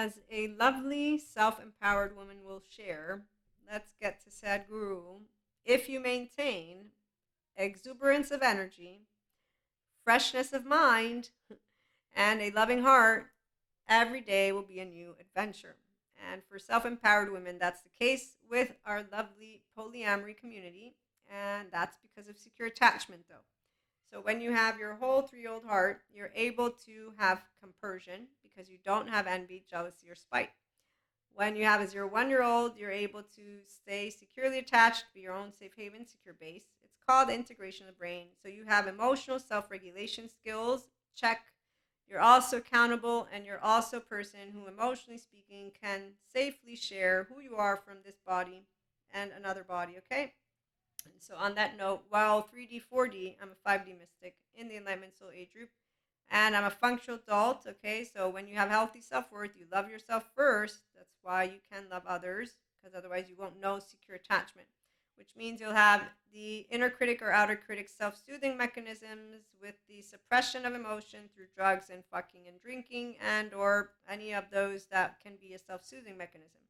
as a lovely self-empowered woman will share, let's get to Sadhguru. If you maintain exuberance of energy, freshness of mind, and a loving heart, every day will be a new adventure. And for self empowered women, that's the case with our lovely polyamory community. And that's because of secure attachment, though. So when you have your whole 3-year-old heart, you're able to have compersion because you don't have envy, jealousy, or spite. When you have a 0 1-year-old, you're able to stay securely attached, be your own safe haven, secure base. It's called the integration of the brain. So you have emotional self-regulation skills, check. You're also accountable, and you're also a person who, emotionally speaking, can safely share who you are from this body and another body, okay? And so on that note, while 3D, 4D, I'm a 5D mystic in the Enlightenment Soul Age group, and I'm a functional adult, okay? So when you have healthy self-worth, you love yourself first. That's why you can love others, because otherwise you won't know secure attachment, which means you'll have the inner critic or outer critic self-soothing mechanisms with the suppression of emotion through drugs and fucking and drinking and or any of those that can be a self-soothing mechanism.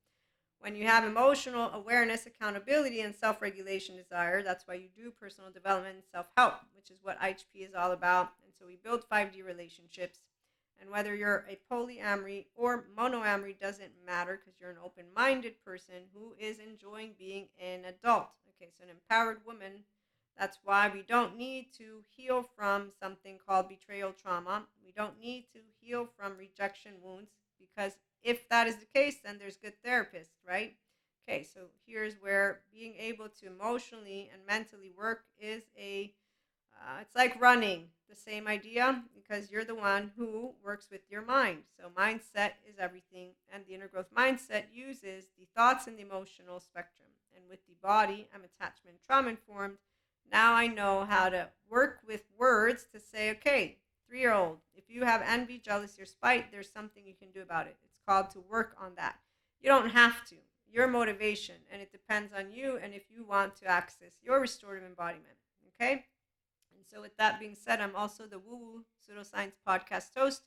When you have emotional awareness, accountability, and self-regulation desire, that's why you do personal development and self-help, which is what IHP is all about. And so we build 5D relationships. And whether you're a polyamory or monoamory doesn't matter because you're an open-minded person who is enjoying being an adult. Okay, so an empowered woman, that's why we don't need to heal from something called betrayal trauma. We don't need to heal from rejection wounds because if that is the case, then there's good therapists, right? Okay, so here's where being able to emotionally and mentally work is it's like running, the same idea, because you're the one who works with your mind. So mindset is everything, and the inner growth mindset uses the thoughts and the emotional spectrum. And with the body, I'm attachment trauma informed. Now I know how to work with words to say, okay, 3-year-old, if you have envy, jealousy, or spite, there's something you can do about it. It's called to work on that. You don't have to. Your motivation, and it depends on you and if you want to access your restorative embodiment. Okay? And so with that being said, I'm also the Woo Woo Pseudoscience podcast host,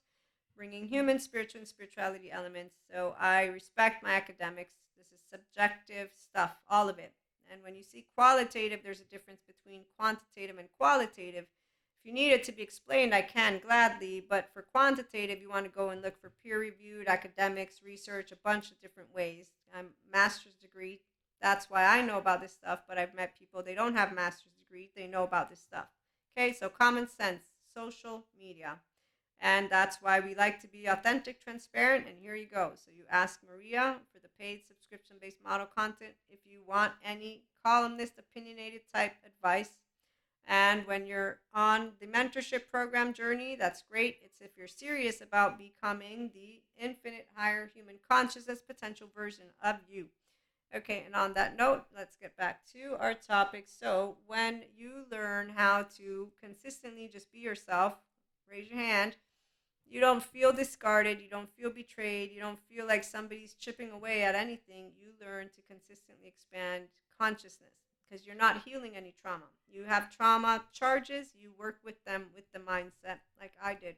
bringing human, spiritual, and spirituality elements. So I respect my academics. This is subjective stuff, all of it. And when you see qualitative, there's a difference between quantitative and qualitative. If you need it to be explained, I can gladly, but for quantitative, you want to go and look for peer-reviewed academics, research, a bunch of different ways. I'm master's degree. That's why I know about this stuff, but I've met people, they don't have master's degree, they know about this stuff. Okay, so common sense, social media. And that's why we like to be authentic, transparent, and here you go. So you ask Maria for the paid subscription-based model content if you want any columnist, opinionated type advice. And when you're on the mentorship program journey, that's great. It's if you're serious about becoming the infinite higher human consciousness potential version of you. Okay, and on that note, let's get back to our topic. So when you learn how to consistently just be yourself, raise your hand, you don't feel discarded, you don't feel betrayed, you don't feel like somebody's chipping away at anything. You learn to consistently expand consciousness because you're not healing any trauma. You have trauma charges, you work with them with the mindset like I did.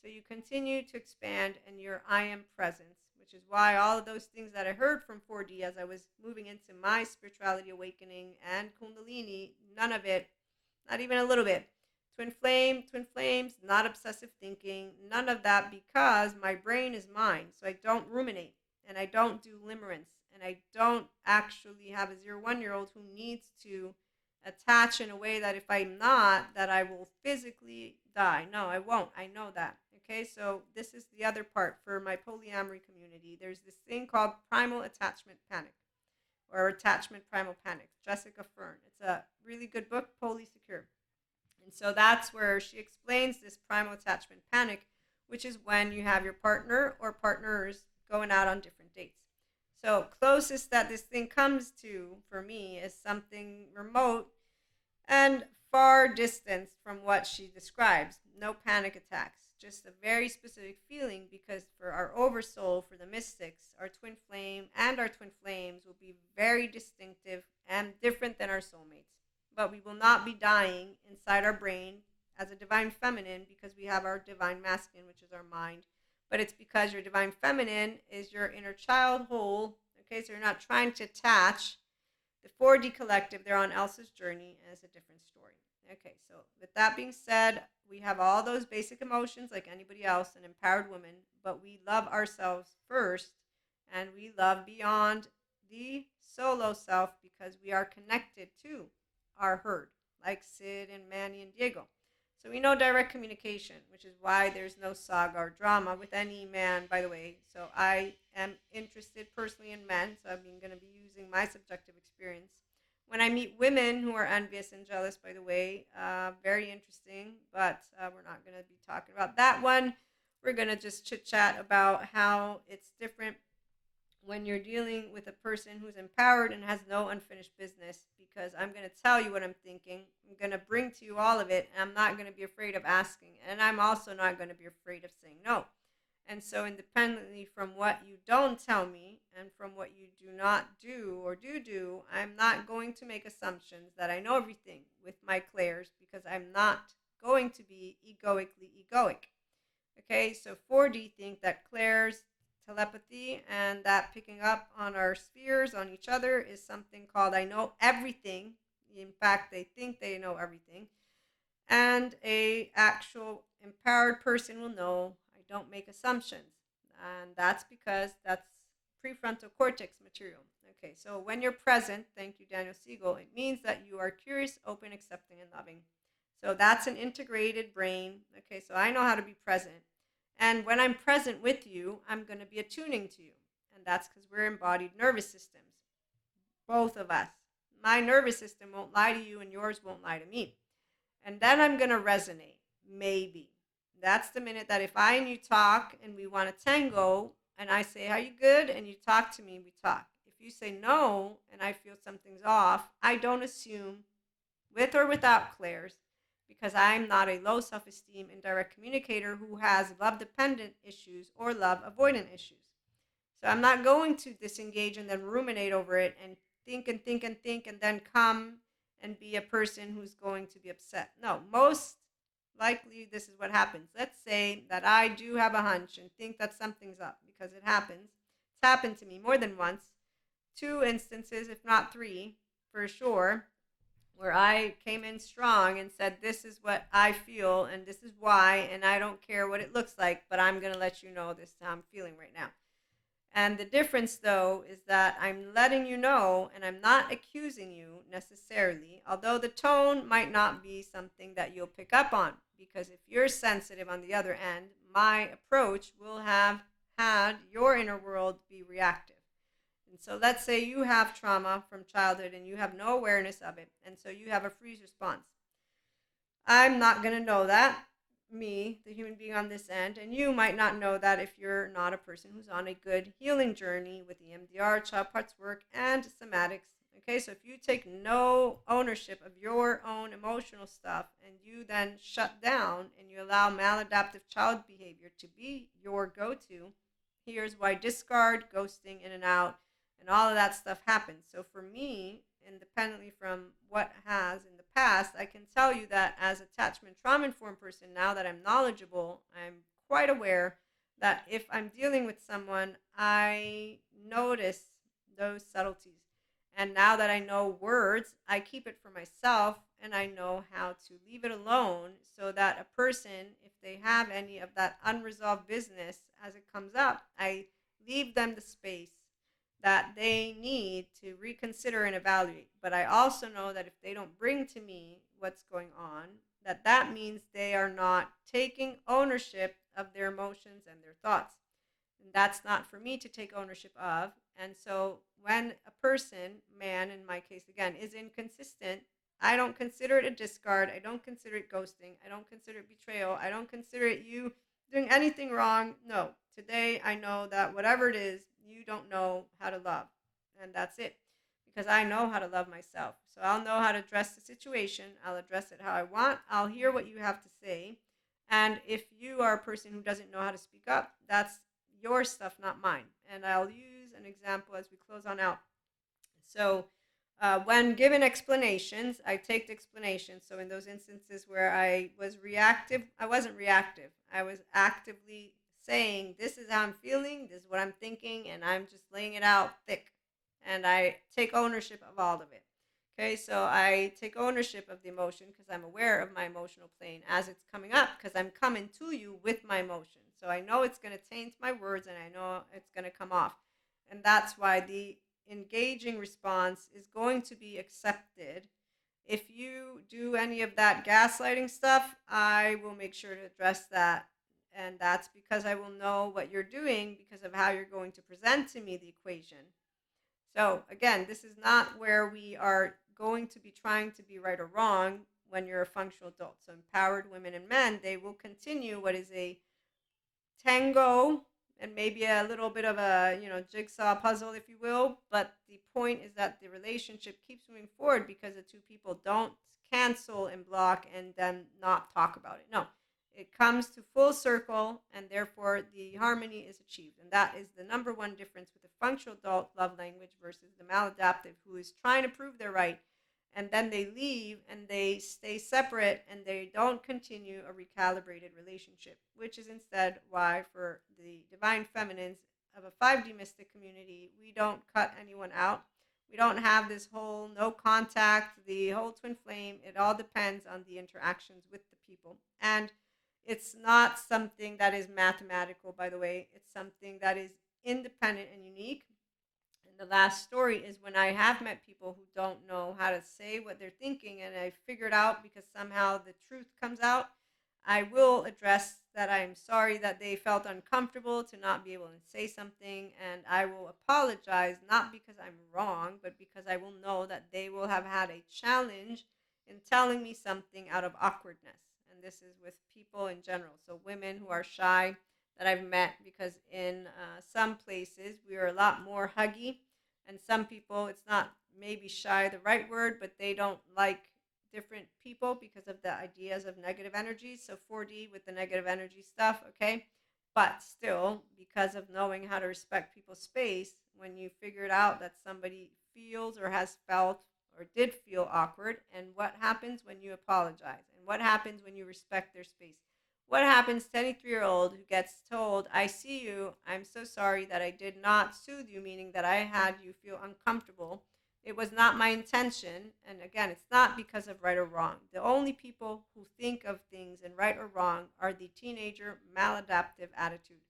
So you continue to expand in your I am presence, which is why all of those things that I heard from 4D as I was moving into my spirituality awakening and Kundalini, none of it, not even a little bit. Twin flames, not obsessive thinking, none of that because my brain is mine. So I don't ruminate and I don't do limerence and I don't actually have a 0 1-year-old who needs to attach in a way that if I'm not, that I will physically die. No, I won't. I know that. Okay, so this is the other part for my polyamory community. There's this thing called primal attachment panic or attachment primal panic. Jessica Fern. It's a really good book, Poly Secure. And so that's where she explains this primal attachment panic, which is when you have your partner or partners going out on different dates. So closest that this thing comes to for me is something remote and far distant from what she describes. No panic attacks, just a very specific feeling because for our oversoul, for the mystics, our twin flame and our twin flames will be very distinctive and different than our soulmates. But we will not be dying inside our brain as a divine feminine because we have our divine masculine, which is our mind. but it's because your divine feminine is your inner child whole. Okay, so you're not trying to attach. The 4D collective, they're on Elsa's journey, and it's a different story. Okay, so with that being said, we have all those basic emotions like anybody else, an empowered woman, but we love ourselves first, and we love beyond the solo self because we are connected to our herd, like Sid and Manny and Diego. So we know direct communication, which is why there's no saga or drama with any man, by the way. So I am interested personally in men, so I'm going to be using my subjective experience. When I meet women who are envious and jealous, by the way, very interesting, but we're not going to be talking about that one. We're going to just chit chat about how it's different when you're dealing with a person who's empowered and has no unfinished business, because I'm going to tell you what I'm thinking. I'm going to bring to you all of it, and I'm not going to be afraid of asking. And I'm also not going to be afraid of saying no. And so, independently from what you don't tell me and from what you do not do or do, I'm not going to make assumptions that I know everything with my clairs, because I'm not going to be egoically egoic. Okay, so 4D think that clairs, telepathy, and that picking up on our spheres on each other is something called I know everything. In fact, they think they know everything. And a actual empowered person will know I don't make assumptions. And that's because that's prefrontal cortex material. Okay, so when you're present, thank you, Daniel Siegel, it means that you are curious, open, accepting, and loving. So that's an integrated brain. Okay, so I know how to be present. And when I'm present with you, I'm going to be attuning to you. And that's because we're embodied nervous systems, both of us. My nervous system won't lie to you, and yours won't lie to me. And then I'm going to resonate, maybe. That's the minute that if I and you talk and we want to tango, and I say, "Are you good?" and you talk to me, we talk. If you say no and I feel something's off, I don't assume, with or without clairs, because I'm not a low self-esteem indirect communicator who has love-dependent issues or love-avoidant issues. So I'm not going to disengage and then ruminate over it and think and think and think and then come and be a person who's going to be upset. No, most likely this is what happens. Let's say that I do have a hunch and think that something's up, because it happens. It's happened to me more than once. 2 instances, if not 3, for sure, where I came in strong and said, this is what I feel and this is why, and I don't care what it looks like, but I'm going to let you know this is how I'm feeling right now. And the difference, though, is that I'm letting you know, and I'm not accusing you necessarily, although the tone might not be something that you'll pick up on, because if you're sensitive on the other end, my approach will have had your inner world be reactive. And so let's say you have trauma from childhood and you have no awareness of it, and so you have a freeze response. I'm not going to know that, me, the human being on this end, and you might not know that if you're not a person who's on a good healing journey with EMDR, child parts work, and somatics. Okay, so if you take no ownership of your own emotional stuff and you then shut down and you allow maladaptive child behavior to be your go-to, here's why discard, ghosting, in and out, and all of that stuff happens. So for me, independently from what has in the past, I can tell you that as attachment trauma informed person, now that I'm knowledgeable, I'm quite aware that if I'm dealing with someone, I notice those subtleties. And now that I know words, I keep it for myself, and I know how to leave it alone, so that a person, if they have any of that unresolved business as it comes up, I leave them the space that they need to reconsider and evaluate. But I also know that if they don't bring to me what's going on, that means they are not taking ownership of their emotions and their thoughts. And that's not for me to take ownership of. And so when a person, man in my case again, is inconsistent, I don't consider it a discard. I don't consider it ghosting. I don't consider it betrayal. I don't consider it you doing anything wrong. No. Today I know that whatever it is, you don't know how to love. And that's it. Because I know how to love myself. So I'll know how to address the situation. I'll address it how I want. I'll hear what you have to say. And if you are a person who doesn't know how to speak up, that's your stuff, not mine. And I'll use an example as we close on out. So when given explanations, I take the explanations. So in those instances where I was reactive, I wasn't reactive. I was actively saying, this is how I'm feeling, this is what I'm thinking, and I'm just laying it out thick. And I take ownership of all of it. Okay, so I take ownership of the emotion because I'm aware of my emotional plane as it's coming up, because I'm coming to you with my emotion. So I know it's going to taint my words, and I know it's going to come off. And that's why the engaging response is going to be accepted. If you do any of that gaslighting stuff, I will make sure to address that. And that's because I will know what you're doing because of how you're going to present to me the equation. So again, this is not where we are going to be trying to be right or wrong when you're a functional adult. So empowered women and men, they will continue what is a tango and maybe a little bit of a jigsaw puzzle, if you will. But the point is that the relationship keeps moving forward because the two people don't cancel and block and then not talk about it. No, it comes to full circle, and therefore the harmony is achieved. And that is the number one difference with the functional adult love language versus the maladaptive, who is trying to prove they're right, and then they leave and they stay separate and they don't continue a recalibrated relationship, which is instead why for the divine feminines of a 5D mystic community, we don't cut anyone out. We don't have this whole no contact, the whole twin flame. It all depends on the interactions with the people. And it's not something that is mathematical, by the way. It's something that is independent and unique. And the last story is when I have met people who don't know how to say what they're thinking, and I figured out because somehow the truth comes out. I will address that I'm sorry that they felt uncomfortable to not be able to say something, and I will apologize, not because I'm wrong, but because I will know that they will have had a challenge in telling me something out of awkwardness. And this is with people in general. So women who are shy that I've met, because in some places we are a lot more huggy, and some people, it's not maybe shy the right word, but they don't like different people because of the ideas of negative energy. So 4D with the negative energy stuff, okay? But still, because of knowing how to respect people's space, when you figured out that somebody feels or has felt or did feel awkward, and what happens when you apologize, and what happens when you respect their space. What happens to any 3-year-old who gets told, I see you, I'm so sorry that I did not soothe you, meaning that I had you feel uncomfortable. It was not my intention. And again, it's not because of right or wrong. The only people who think of things in right or wrong are the teenager maladaptive attitude.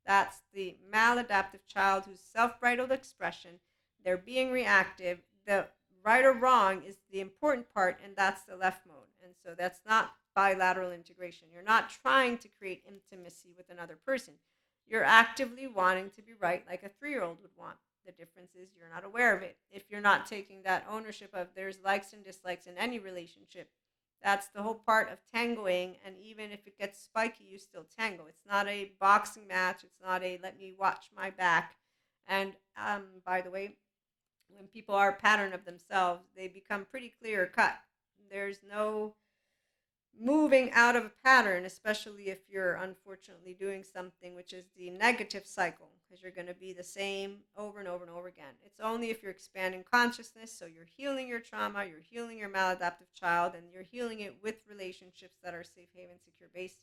That's the maladaptive child who's self-bridled expression. They're being reactive. The right or wrong is the important part, and that's the left mode. And so that's not bilateral integration. You're not trying to create intimacy with another person. You're actively wanting to be right like a 3-year-old would want. The difference is you're not aware of it. If you're not taking that ownership of there's likes and dislikes in any relationship, that's the whole part of tangoing. And even if it gets spiky, you still tango. It's not a boxing match. It's not a let me watch my back. And by the way, when people are a pattern of themselves, they become pretty clear cut. There's no moving out of a pattern, especially if you're unfortunately doing something which is the negative cycle, because you're going to be the same over and over and over again. It's only if you're expanding consciousness, so you're healing your trauma, you're healing your maladaptive child, and you're healing it with relationships that are safe haven, secure based.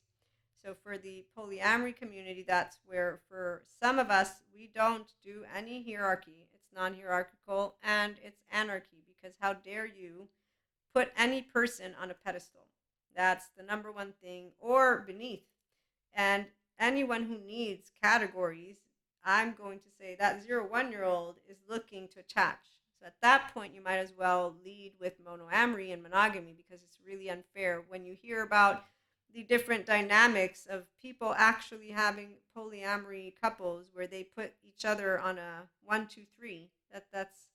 So for the polyamory community, that's where for some of us, we don't do any hierarchy. It's non-hierarchical, and it's anarchy, because how dare you put any person on a pedestal? That's the number one thing, or beneath. And anyone who needs categories, I'm going to say that 0-1-year-old is looking to attach. So at that point, you might as well lead with monoamory and monogamy, because it's really unfair when you hear about the different dynamics of people actually having polyamory couples where they put each other on a 1, 2, 3. That's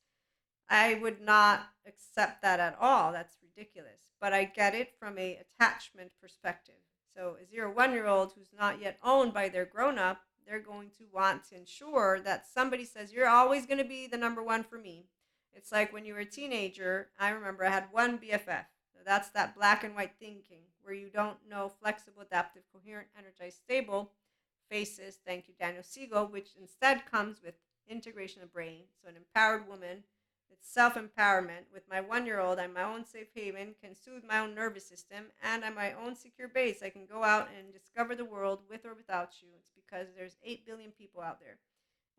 I would not accept that at all. That's ridiculous. But I get it from a attachment perspective. So a 0-1-year-old who's not yet owned by their grown-up, they're going to want to ensure that somebody says, you're always going to be the number one for me. It's like when you were a teenager, I remember I had one BFF. So that's that black and white thinking where you don't know flexible, adaptive, coherent, energized, stable faces. Thank you, Daniel Siegel, which instead comes with integration of brain. So an empowered woman It's self-empowerment. With my 1 year old, I'm my own safe haven, can soothe my own nervous system, and I'm my own secure base. I can go out and discover the world with or without you. It's because there's 8 billion people out there.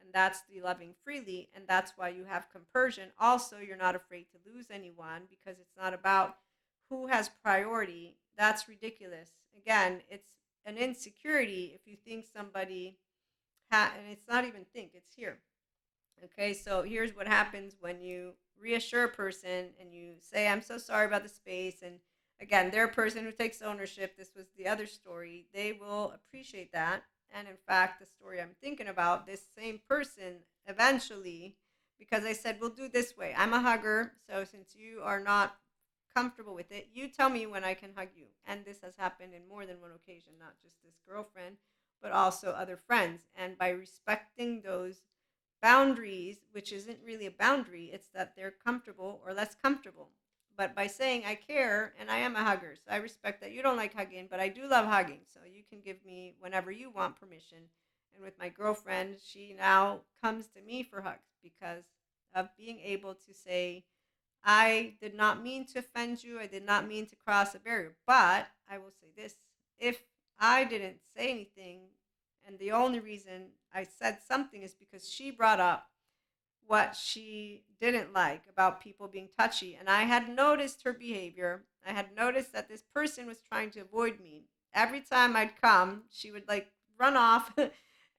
And that's the loving freely, and that's why you have compersion. Also, you're not afraid to lose anyone because it's not about who has priority. That's ridiculous. Again, it's an insecurity if you think somebody and it's not even think, it's here. Okay, so here's what happens when you reassure a person and you say, I'm so sorry about the space. And again, they're a person who takes ownership. This was the other story. They will appreciate that. And in fact, the story I'm thinking about, this same person eventually, because I said, we'll do this way. I'm a hugger. So since you are not comfortable with it, you tell me when I can hug you. And this has happened in more than one occasion, not just this girlfriend, but also other friends. And by respecting those boundaries, which isn't really a boundary, it's that they're comfortable or less comfortable. But by saying I care and I am a hugger, so I respect that you don't like hugging, but I do love hugging. So you can give me whenever you want permission. And with my girlfriend, she now comes to me for hugs because of being able to say, I did not mean to offend you. I did not mean to cross a barrier. But I will say this, if I didn't say anything, and the only reason I said something is because she brought up what she didn't like about people being touchy. And I had noticed her behavior. I had noticed that this person was trying to avoid me. Every time I'd come, she would like run off.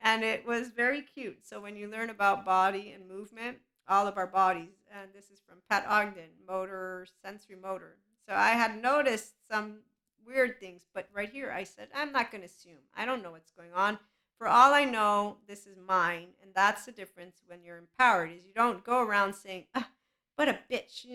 And it was very cute. So when you learn about body and movement, all of our bodies, and this is from Pat Ogden, motor, sensory motor. So I had noticed some weird things, but right here I said, I'm not going to assume. I don't know what's going on. For all I know, this is mine. And that's the difference when you're empowered is you don't go around saying, what a bitch,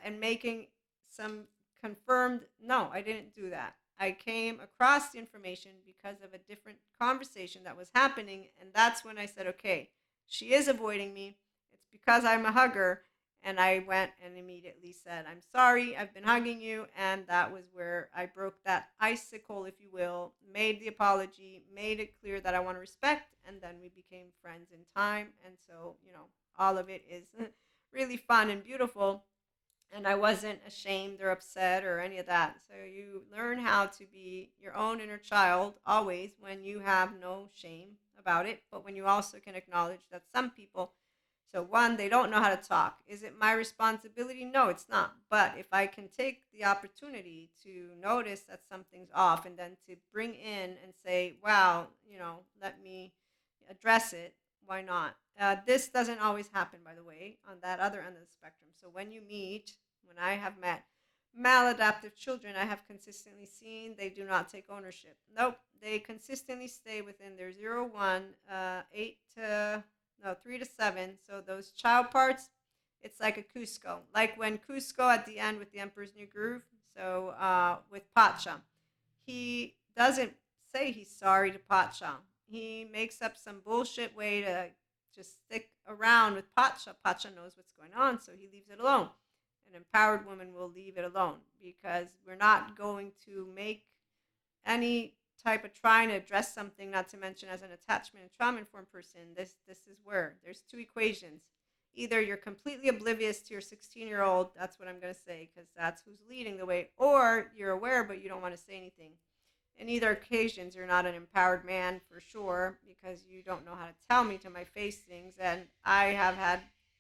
and making some confirmed, no, I didn't do that. I came across the information because of a different conversation that was happening. And that's when I said, okay, she is avoiding me. It's because I'm a hugger. And I went and immediately said, I'm sorry, I've been hugging you. And that was where I broke that icicle, if you will, made the apology, made it clear that I want to respect. And then we became friends in time. And so, all of it is really fun and beautiful. And I wasn't ashamed or upset or any of that. So you learn how to be your own inner child always when you have no shame about it, but when you also can acknowledge that some people, so one, they don't know how to talk. Is it my responsibility? No, it's not. But if I can take the opportunity to notice that something's off and then to bring in and say, wow, let me address it, why not? This doesn't always happen, by the way, on that other end of the spectrum. So when I have met maladaptive children, I have consistently seen they do not take ownership. Nope, they consistently stay within their 0, 1, 8 to, no, 3 to 7. So those child parts, it's like a Cusco. Like when Cusco at the end with the Emperor's New Groove, so with Pacha, he doesn't say he's sorry to Pacha. He makes up some bullshit way to just stick around with Pacha. Pacha knows what's going on, so he leaves it alone. An empowered woman will leave it alone because we're not going to make any type of trying to address something, not to mention as an attachment and trauma informed person. This is where there's two equations. Either you're completely oblivious to your 16-year-old, that's what I'm going to say, because that's who's leading the way, or you're aware but you don't want to say anything. In either occasions, you're not an empowered man for sure, because you don't know how to tell me to my face things. And I have had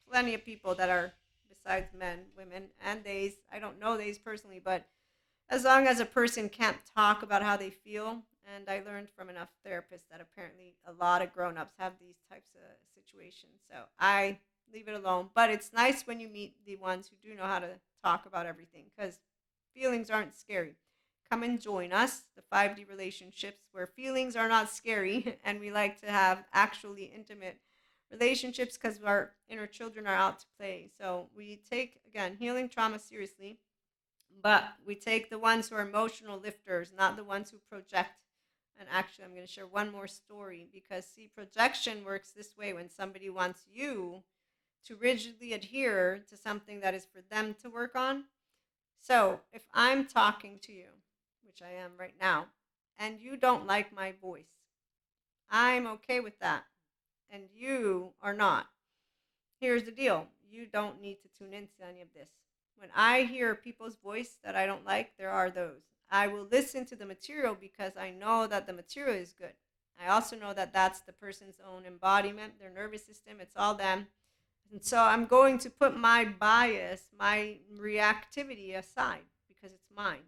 plenty of people that are, besides men, women, and theys, I don't know theys personally, but as long as a person can't talk about how they feel, and I learned from enough therapists that apparently a lot of grown-ups have these types of situations. So I leave it alone. But it's nice when you meet the ones who do know how to talk about everything, because feelings aren't scary. Come and join us, the 5D relationships, where feelings are not scary, and we like to have actually intimate relationships because our inner children are out to play. So we take, again, healing trauma seriously, but we take the ones who are emotional lifters, not the ones who project. And actually, I'm going to share one more story because, see, projection works this way when somebody wants you to rigidly adhere to something that is for them to work on. So if I'm talking to you, which I am right now, and you don't like my voice, I'm okay with that, and you are not. Here's the deal. you don't need to tune into any of this. When I hear people's voice that I don't like, there are those. I will listen to the material because I know that the material is good. I also know that that's the person's own embodiment, their nervous system, it's all them. And so I'm going to put my bias, my reactivity aside because it's mine.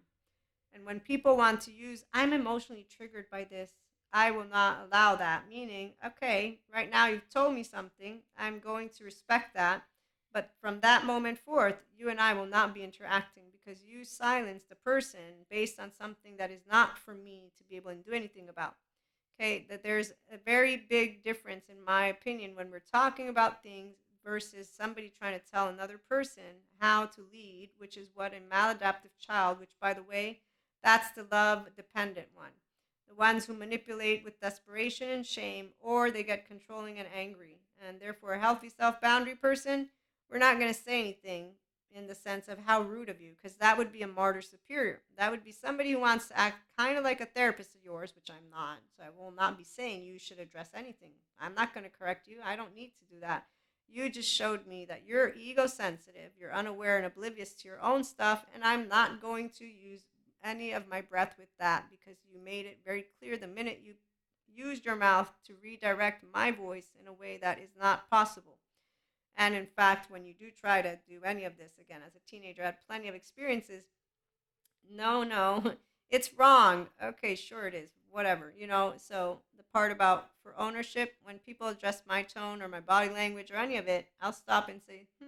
And when people want to use, I'm emotionally triggered by this, I will not allow that. Meaning, okay, right now you've told me something, I'm going to respect that. But from that moment forth, you and I will not be interacting because you silenced the person based on something that is not for me to be able to do anything about. Okay, that there's a very big difference, in my opinion, when we're talking about things versus somebody trying to tell another person how to lead, which is what a maladaptive child, which, by the way, that's the love dependent one. The ones who manipulate with desperation and shame, or they get controlling and angry. And therefore, a healthy self boundary person, we're not going to say anything in the sense of how rude of you, because that would be a martyr superior. That would be somebody who wants to act kind of like a therapist of yours, which I'm not. So I will not be saying you should address anything. I'm not going to correct you. I don't need to do that. You just showed me that you're ego sensitive, you're unaware and oblivious to your own stuff, and I'm not going to use any of my breath with that because you made it very clear the minute you used your mouth to redirect my voice in a way that is not possible. And in fact, when you do try to do any of this, again, as a teenager, I had plenty of experiences. No, it's wrong. Okay, sure it is. Whatever, So the part about for ownership, when people address my tone or my body language or any of it, I'll stop and say, you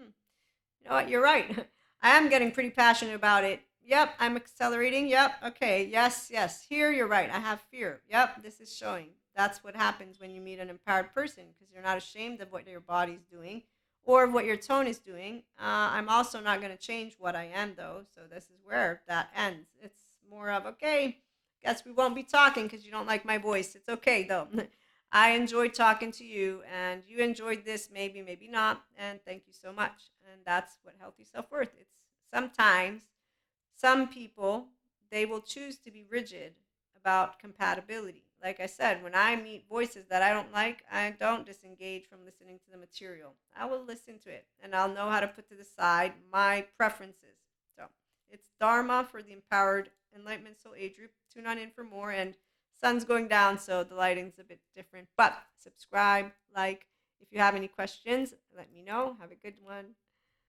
know what, you're right. I am getting pretty passionate about it. Yep, I'm accelerating. Yep, okay, yes. Here, you're right. I have fear. Yep, this is showing. That's what happens when you meet an empowered person because you're not ashamed of what your body's doing or of what your tone is doing. I'm also not going to change what I am, though. So this is where that ends. It's more of, okay, guess we won't be talking because you don't like my voice. It's okay, though. I enjoyed talking to you, and you enjoyed this, maybe not, and thank you so much. And that's what healthy self-worth. It's sometimes some people, they will choose to be rigid about compatibility. Like I said, when I meet voices that I don't like, I don't disengage from listening to the material. I will listen to it, and I'll know how to put to the side my preferences. So it's Dharma for the Empowered Enlightenment Soul Age Group. Tune on in for more, and sun's going down, so the lighting's a bit different. But subscribe, like. If you have any questions, let me know. Have a good one.